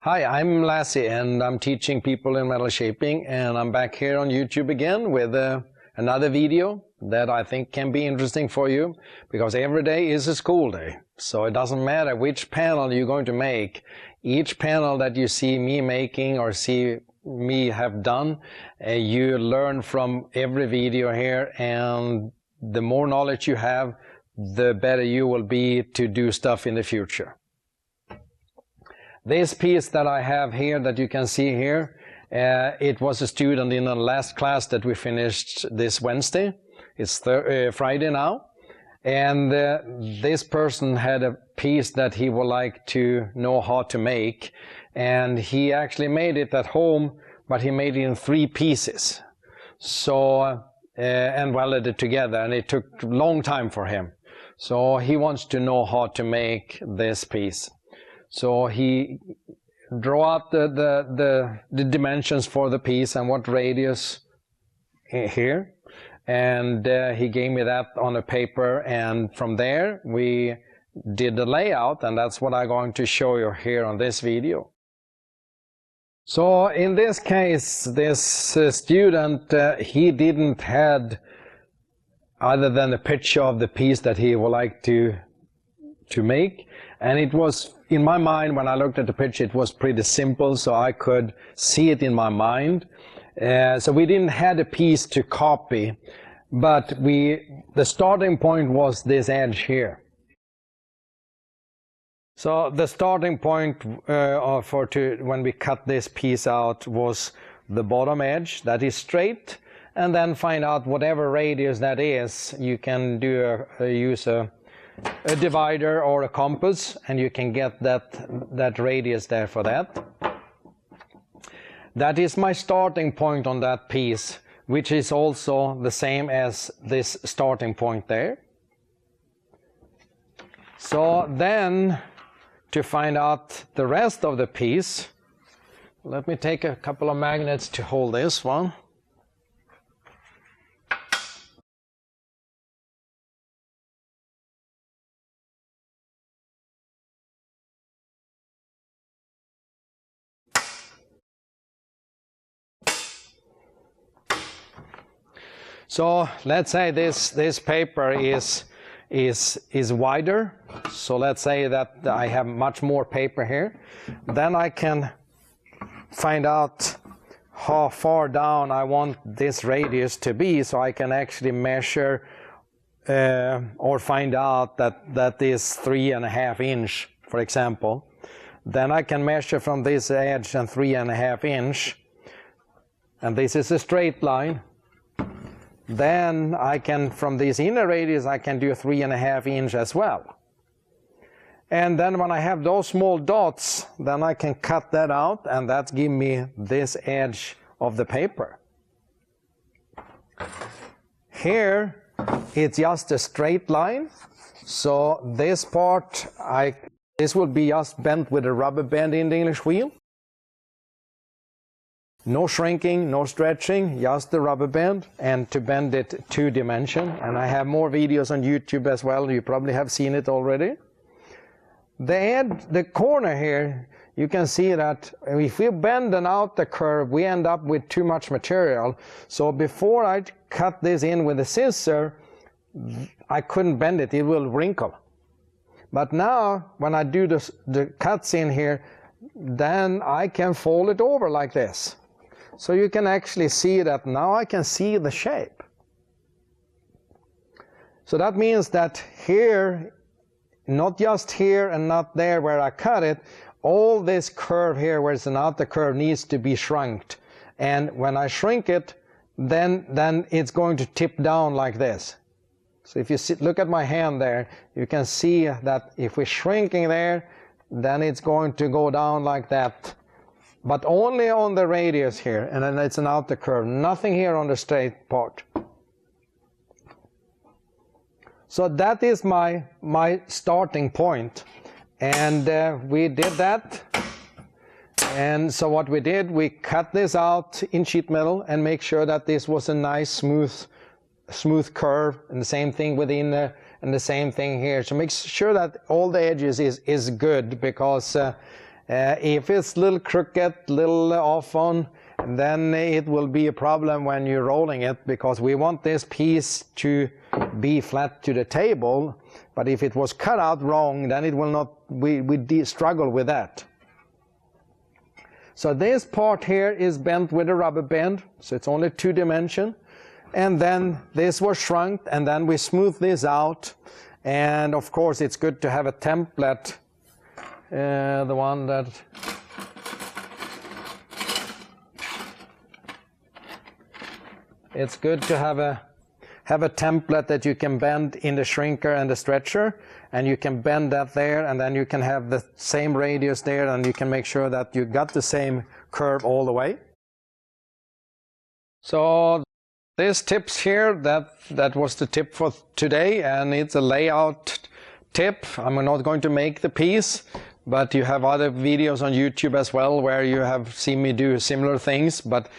Hi, I'm Lazze and I'm teaching people in metal shaping, and I'm back here on YouTube again with another video that I think can be interesting for you, because every day is a school day. So it doesn't matter which panel you're going to make. Each panel that you see me making or see me have done, you learn from every video here, and the more knowledge you have, the better you will be to do stuff in the future. This piece that I have here that you can see here, it was a student in the last class that we finished this Wednesday. It's Friday now. And this person had a piece that he would like to know how to make. And he actually made it at home, but he made it in 3 pieces. So, and welded it together, and it took a long time for him. So he wants to know how to make this piece. So he drew out the dimensions for the piece and what radius here, and he gave me that on a paper, and from there we did the layout, and that's what I'm going to show you here on this video. So in this case, this student, he didn't had other than a picture of the piece that he would like to make, and it was, in my mind, when I looked at the picture, it was pretty simple, so I could see it in my mind. So we didn't have a piece to copy, but the starting point was this edge here. So the starting point when we cut this piece out was the bottom edge that is straight, and then find out whatever radius that is. You can use a divider or a compass, and you can get that radius there for that. That is my starting point on that piece, which is also the same as this starting point there. So then, to find out the rest of the piece, let me take a couple of magnets to hold this one. So let's say this paper is wider. So let's say that I have much more paper here. Then I can find out how far down I want this radius to be, so I can actually measure or find out that is 3.5 inch, for example. Then I can measure from this edge and 3.5 inch, and this is a straight line. Then I can, from this inner radius, I can do 3.5 inch as well. And then when I have those small dots, then I can cut that out, and that gives me this edge of the paper. Here, it's just a straight line. So this part, this will be just bent with a rubber band in the English wheel. No shrinking, no stretching, just the rubber band, and to bend it 2 dimension. And I have more videos on YouTube as well. You probably have seen it already. The corner here, you can see that if we bend out the curve, we end up with too much material. So before I cut this in with a scissor, I couldn't bend it, it will wrinkle. But now, when I do the cuts in here, then I can fold it over like this. So you can actually see that now I can see the shape. So that means that here, not just here and not there where I cut it, all this curve here where it's an outer curve needs to be shrunk. And when I shrink it, then it's going to tip down like this. So if you look at my hand there, you can see that if we're shrinking there, then it's going to go down like that. But only on the radius here, and then it's an outer curve, nothing here on the straight part. So that is my starting point, and we did that. And so what we did, we cut this out in sheet metal and make sure that this was a nice smooth curve, and the same thing within and the same thing here. So make sure that all the edges is good, because If it's a little crooked, little off on, then it will be a problem when you're rolling it, because we want this piece to be flat to the table. But if it was cut out wrong, then it will not, we struggle with that. So this part here is bent with a rubber band, so it's only 2 dimension. And then this was shrunk, and then we smooth this out. And of course it's good to have a template, the one that it's good to have a template that you can bend in the shrinker and the stretcher, and you can bend that there, and then you can have the same radius there, and you can make sure that you got the same curve all the way. So this tips here, that was the tip for today, and it's a layout tip. I'm not going to make the piece, but you have other videos on YouTube as well where you have seen me do similar things. But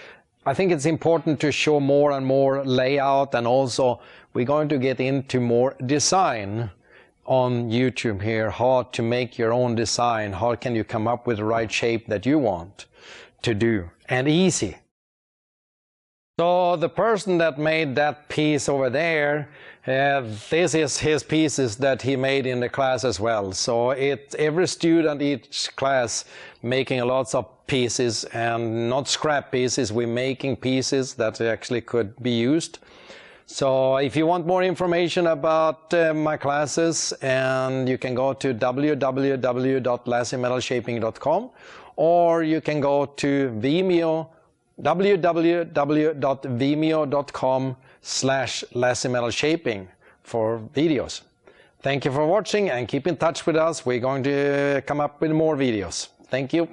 I think it's important to show more and more layout, and also we're going to get into more design on YouTube here, how to make your own design, how can you come up with the right shape that you want to do, and easy. So the person that made that piece over there, this is his pieces that he made in the class as well. So every student, each class, making lots of pieces, and not scrap pieces, we're making pieces that actually could be used. So if you want more information about my classes, and you can go to www.lazzemetalshaping.com, or you can go to Vimeo, www.vimeo.com/LazzeMetalShaping for videos. Thank you for watching, and keep in touch with us. We're going to come up with more videos. Thank you.